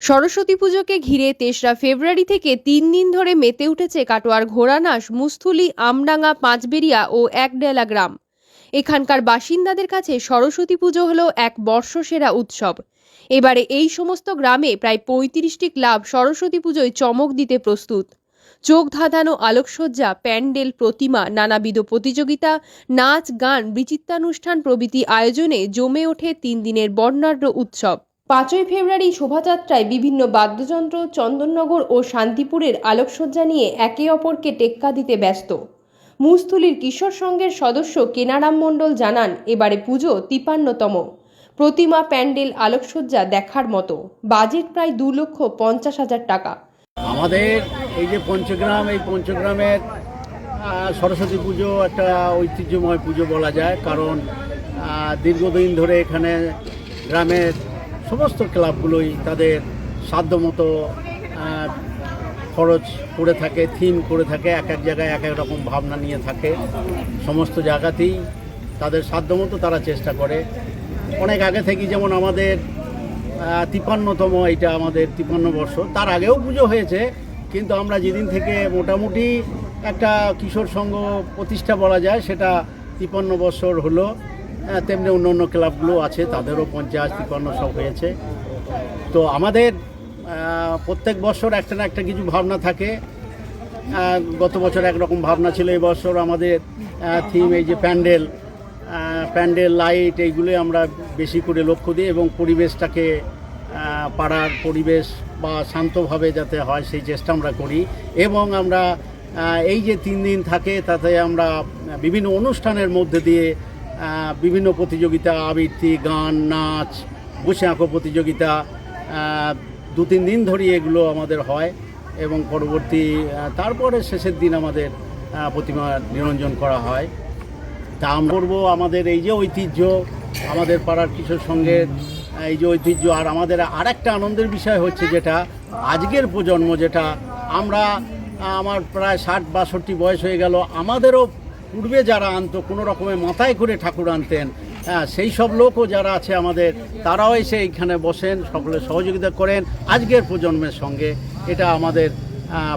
সরস্বতী পুজোকে ঘিরে ৩রা ফেব্রুয়ারি থেকে ৩ দিন ধরে মেতে উঠেছে কাটোয়ার ঘোড়ানাশ, মুস্থুলি, আমডাঙ্গা, পাঁচবেড়িয়া ও একডেলা গ্রাম। এখানকার বাসিন্দাদের কাছে সরস্বতী পুজো হলো এক বর্ষসেরা উৎসব। এবারে এই সমস্ত গ্রামে প্রায় ৩৫টি ক্লাব সরস্বতী পুজোয় চমক দিতে প্রস্তুত। চোখ ধাঁধানো আলোকসজ্জা, প্যান্ডেল, প্রতিমা, নানাবিধ প্রতিযোগিতা, নাচ, গান, বিচিত্রানুষ্ঠান প্রভৃতি আয়োজনে জমে ওঠে ৩ দিনের বর্ণাঢ্য উৎসব। ৫ই ফেব্রুয়ারি শোভাযাত্রায় বিভিন্ন বাদ্যযন্ত্র, চন্দননগর ও শান্তিপুরের আলোকসজ্জা নিয়ে একে অপরকে টেক্কা দিতে ব্যস্ত। মুস্থুলির কিশোর সংঘের সদস্য কেনারাম মণ্ডল জানান, এবারে পুজো ৫৩তম। প্রতিমা, প্যান্ডেল, আলোকসজ্জা দেখার মতো। বাজেট প্রায় ২,৫০,০০০ টাকা। আমাদের এই যে পঞ্চগ্রাম, এই পঞ্চগ্রামের সরস্বতী পুজো একটা ঐতিহ্যময় পুজো বলা যায়, কারণ দীর্ঘদিন ধরে এখানে গ্রামের সমস্ত ক্লাবগুলোই তাদের সাধ্যমতো খরচ করে থাকে, থিম করে থাকে, এক এক জায়গায় এক এক রকম ভাবনা নিয়ে থাকে। সমস্ত জায়গাতেই তাদের সাধ্যমতো তারা চেষ্টা করে। অনেক আগে থেকেই, যেমন আমাদের ৫৩তম, এটা আমাদের ৫৩ বর্ষ। তার আগেও পুজো হয়েছে, কিন্তু আমরা যেদিন থেকে মোটামুটি একটা কিশোর সংঘ প্রতিষ্ঠা বলা যায়, সেটা ৫৩ বছর হলো। তেমনি অন্য অন্য ক্লাবগুলো আছে, তাদেরও ৫০-৫৩ সব হয়েছে। তো আমাদের প্রত্যেক বছর একটা না একটা কিছু ভাবনা থাকে। গত বছর একরকম ভাবনা ছিল, এই বছর আমাদের থিম এই যে প্যান্ডেল, লাইট, এইগুলোই আমরা বেশি করে লক্ষ্য দিই এবং পরিবেশটাকে, পাড়ার পরিবেশ বা শান্তভাবে যাতে হয় সেই চেষ্টা আমরা করি। এবং আমরা এই যে ৩ দিন থাকে, তাতে আমরা বিভিন্ন অনুষ্ঠানের মধ্যে দিয়ে বিভিন্ন প্রতিযোগিতা, আবৃত্তি, গান, নাচ, বসে আঁকো প্রতিযোগিতা ২-৩ দিন ধরে এগুলো আমাদের হয় এবং পরবর্তী তারপরে শেষের দিন আমাদের প্রতিমা নিরঞ্জন করা হয়। তা আমরা করবো আমাদের এই যে ঐতিহ্য, আমাদের পাড়ার কিশোর সংঘের এই যে ঐতিহ্য। আর আমাদের আরেকটা আনন্দের বিষয় হচ্ছে, যেটা আজকের প্রজন্ম, যেটা আমার প্রায় ৬০-৬২ বয়স হয়ে গেল, আমাদেরও পূর্বে যারা আনতো, কোনো রকমের মাথায় করে ঠাকুর আনতেন, সেই সব লোকও যারা আছে আমাদের, তারাও এসে এইখানে বসেন, সকলে সহযোগিতা করেন আজকের প্রজন্মের সঙ্গে। এটা আমাদের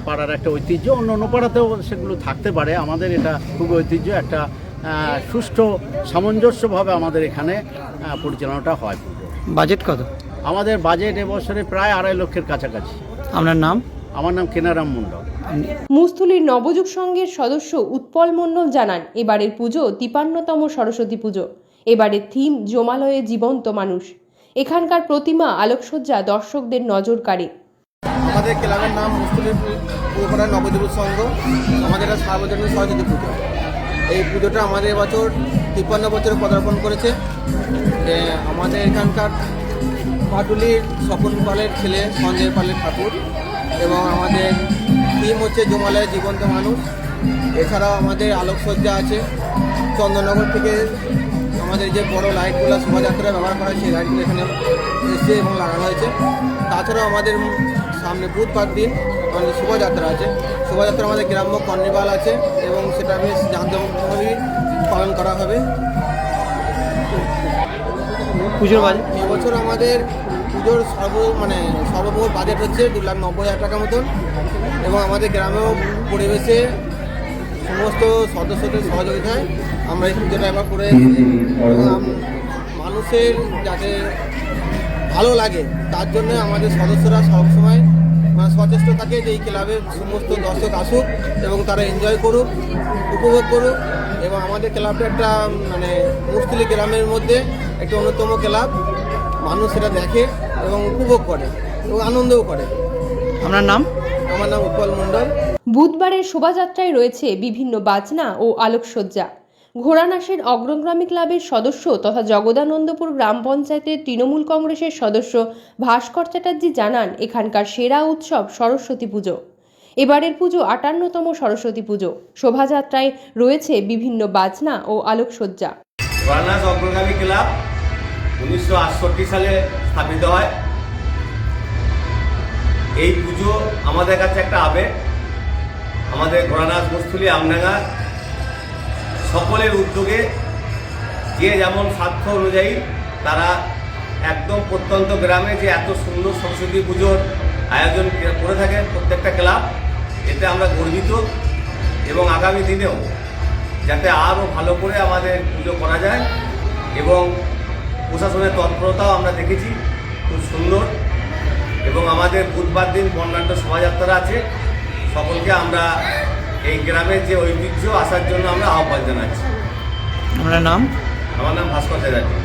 পাড়ার একটা ঐতিহ্য। অন্য অন্য পাড়াতেও সেগুলো থাকতে পারে, আমাদের এটা খুব ঐতিহ্য। একটা সুষ্ঠু সামঞ্জস্যভাবে আমাদের এখানে পরিচালনাটা হয়। বাজেট কত? আমাদের বাজেট এবছরে প্রায় ২.৫ লক্ষের কাছাকাছি। আপনার নাম? আমার নাম কেনারাম মণ্ডল। মুস্থুলির নবযুগ সংঘের সদস্য উৎপল মণ্ডল জানান, এবারের পুজো ৫৩তম সরস্বতী পুজো। এবারের থিম জমালয়ে জীবন্ত মানুষ। এখানকার প্রতিমা, আলোকসজ্জা দর্শকদের নজর কাড়ে। আমাদের ক্লাবের নাম মুস্থুলির পূর্বপাড়া নবযুগ সংঘ। আমাদের এটা সার্বজনীন সরস্বতী পুজো। এই পুজোটা আমাদের এবছর ৫৩ বছরে পদার্পণ করেছে। আমাদের এখানকার পাটুলির স্বপন পালের ছেলে সঞ্জয় পালের ঠাকুর, এবং আমাদের থিম হচ্ছে জমালয়ে জীবন্ত মানুষ। এছাড়াও আমাদের আলোকসজ্জা আছে। চন্দননগর থেকে আমাদের যে বড় লাইটগুলো শোভাযাত্রা ব্যবহার করা হয়, সেই লাইটগুলো এখানে এসে এবং লাগানো হয়েছে। তাছাড়াও আমাদের সামনে বুধবার দিন আমাদের শোভাযাত্রা আছে। শোভাযাত্রা আমাদের গ্রাম্য কর্নিভাল আছে এবং সেটা বেশ জাঁকজমকভাবেই পালন করা হবে। পুজোর বাজেট এবছর আমাদের পুজোর সর্বমোট বাজেট হচ্ছে 2,90,000 টাকা মতন, এবং আমাদের গ্রামেও পরিবেশে সমস্ত সদস্যদের সহযোগিতায় আমরা এই পুজোটা এবার করে এবং মানুষের যাতে ভালো লাগে তার জন্য আমাদের সদস্যরা সবসময় সচেষ্ট থাকে যে এই ক্লাবের সমস্ত দর্শক আসুক এবং তারা এনজয় করুক, উপভোগ করুক। এবং আমাদের ক্লাবটা একটা মুস্থুলি গ্রামের মধ্যে একটা অন্যতম ক্লাব। মানুষ সেটা দেখে এবং উপভোগ করে এবং আনন্দও করে। আপনার নাম? আমার নাম উৎপল মণ্ডল। বুধবারের শোভাযাত্রায় রয়েছে বিভিন্ন বাজনা ও আলোকসজ্জা। ঘোড়ানাশের অগ্রগ্রামী ক্লাবের সদস্য তথা জগদানন্দপুর গ্রাম পঞ্চায়েতের তৃণমূল কংগ্রেসের সদস্য ভাস্কর চ্যাটার্জি জানান, এখানকার সেরা উৎসব সরস্বতী পুজো। এবারের পুজো ৫৮তম সরস্বতী পুজো। শোভাযাত্রায় রয়েছে বিভিন্ন বাজনা ও আলোকসজ্জা। ঘোড়ানাশ অগ্রগামী ক্লাব 1968 সালে স্থাপিত হয়। এই পুজো আমাদের কাছে একটা আবেগ। আমাদের ঘোড়ানাশ, মুস্থুলি, আমডাঙ্গা সকলের উদ্যোগে যে যেমন সাধ্য অনুযায়ী তারা একদম প্রত্যন্ত গ্রামে যে এত সুন্দর সরস্বতী পুজোর আয়োজন করে থাকে প্রত্যেকটা ক্লাব, এতে আমরা গর্বিত। এবং আগামী দিনেও যাতে আরও ভালো করে আমাদের পুজো করা যায়, এবং প্রশাসনের তৎপরতাও আমরা দেখেছি খুব সুন্দর। এবং আমাদের বুধবার দিন বর্ণাঢ্য শোভাযাত্রা আছে। সকলকে আমরা এই গ্রামের যে ঐতিহ্য আসার জন্য আমরা আহ্বান জানাচ্ছি। আপনার নাম? আমার নাম ভাস্কর চ্যাটার্জি।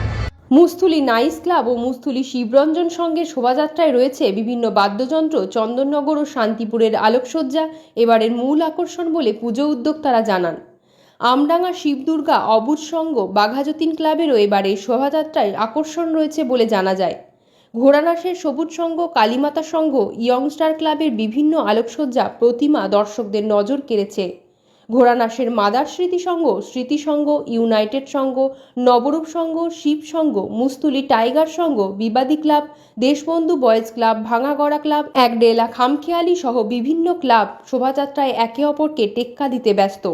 মুস্থুলি নাইস ক্লাব ও মুস্থুলি শিবরঞ্জন সংঘের শোভাযাত্রায় রয়েছে বিভিন্ন বাদ্যযন্ত্র, চন্দননগর ও শান্তিপুরের আলোকসজ্জা এবারের মূল আকর্ষণ বলে পুজো উদ্যোক্তারা জানান। আমডাঙ্গা শিবদুর্গা অবুজ সংঘ বাঘাযতীন ক্লাবেরও এবারে শোভাযাত্রায় আকর্ষণ রয়েছে বলে জানা যায়। ঘোড়ানাশের সবুজ সংঘ, কালীমাতা সংঘ, ইয়ংস্টার ক্লাবের বিভিন্ন আলোকসজ্জা, প্রতিমা দর্শকদের নজর কেড়েছে। ঘোড়ানাশের mother Smriti Sangha, Smriti Sangha, united Sangha, Nabarup Sangha, Shib Sangha, Mustuli tiger Sangha, Bibadi club, Deshbandhu boys club, Bhangagara club, Ekdela Khamkheyali সহ বিভিন্ন ক্লাব শোভাযাত্রায় একে অপরকে টেক্কা দিতে ব্যস্ত।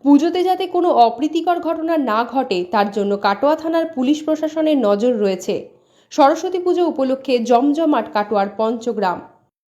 পুজোতে যাতে কোনো অপ্রীতিকর ঘটনা না ঘটে তার জন্য কাটোয়া থানার পুলিশ প্রশাসনের নজর রয়েছে। সরস্বতী পুজো উপলক্ষে জমজমাট কাটোয়ার পঞ্চগ্রাম।